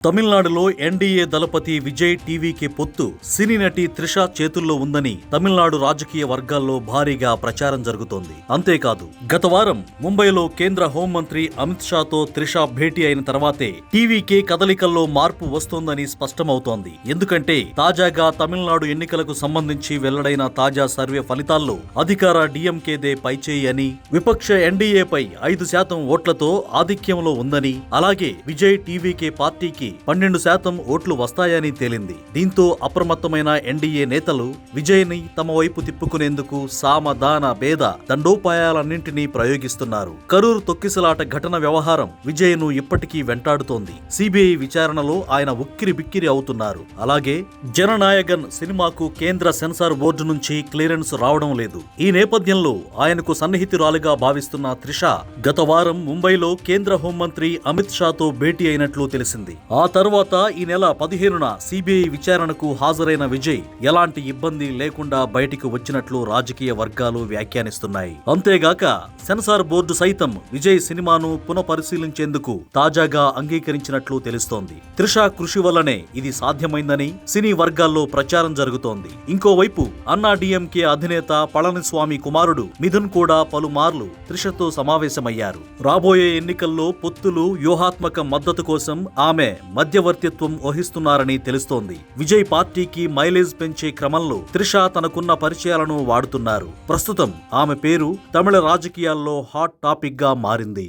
తమిళనాడులో ఎన్డీఏ దళపతి విజయ్ టీవీకి పొత్తు సినీ నటి త్రిష చేతుల్లో ఉందని తమిళనాడు రాజకీయ వర్గాల్లో భారీగా ప్రచారం జరుగుతోంది. అంతేకాదు గత వారం ముంబైలో కేంద్ర హోంమంత్రి అమిత్ షాతో త్రిష భేటీ అయిన తర్వాతే టీవీకే కదలికల్లో మార్పు వస్తోందని స్పష్టమవుతోంది. ఎందుకంటే తాజాగా తమిళనాడు ఎన్నికలకు సంబంధించి వెల్లడైన తాజా సర్వే ఫలితాల్లో అధికార డీఎంకేదే పైచేయి అని, విపక్ష ఎన్డీఏపై 5% ఓట్లతో ఆధిక్యంలో ఉందని, అలాగే విజయ్ టీవీకే పార్టీకి 12% ఓట్లు వస్తాయని తేలింది. దీంతో అప్రమత్తమైన ఎన్డీఏ నేతలు విజయ్ ని తమ వైపు తిప్పుకునేందుకు సామధాన భేద దండోపాయాలన్నింటినీ ప్రయోగిస్తున్నారు. కరూరు తొక్కిసలాట ఘటన వ్యవహారం విజయ్ ను ఇప్పటికీ వెంటాడుతోంది. సిబిఐ విచారణలో ఆయన ఉక్కిరి బిక్కిరి అవుతున్నారు. అలాగే జననాయగన్ సినిమాకు కేంద్ర సెన్సార్ బోర్డు నుంచి క్లియరెన్స్ రావడం లేదు. ఈ నేపథ్యంలో ఆయనకు సన్నిహితురాలిగా భావిస్తున్న త్రిష గత వారం ముంబైలో కేంద్ర హోంమంత్రి అమిత్ షాతో భేటీ అయినట్లు తెలిసింది. ఆ తర్వాత ఈ నెల 15న సిబిఐ విచారణకు హాజరైన విజయ్ ఎలాంటి ఇబ్బంది లేకుండా బయటికి వచ్చినట్లు రాజకీయ వర్గాలు వ్యాఖ్యానిస్తున్నాయి. అంతేగాక సెన్సార్ బోర్డు సైతం విజయ్ సినిమాను పునఃపరిశీలించేందుకు తాజాగా అంగీకరించినట్లు తెలుస్తోంది. త్రిష కృషి వల్లనే ఇది సాధ్యమైందని సినీ వర్గాల్లో ప్రచారం జరుగుతోంది. ఇంకోవైపు అన్నా డీఎంకే అధినేత పళనిస్వామి కుమారుడు మిథున్ కూడా పలుమార్లు త్రిషతో సమావేశమయ్యారు. రాబోయే ఎన్నికల్లో పొత్తులు, వ్యూహాత్మక మద్దతు కోసం ఆమె మధ్యవర్తిత్వం వహిస్తున్నారని తెలుస్తోంది. విజయ్ పార్టీకి మైలేజ్ పెంచే క్రమంలో త్రిష తనకున్న పరిచయాలను వాడుతున్నారు. ప్రస్తుతం ఆమె పేరు తమిళ రాజకీయాల్లో హాట్ టాపిక్ గా మారింది.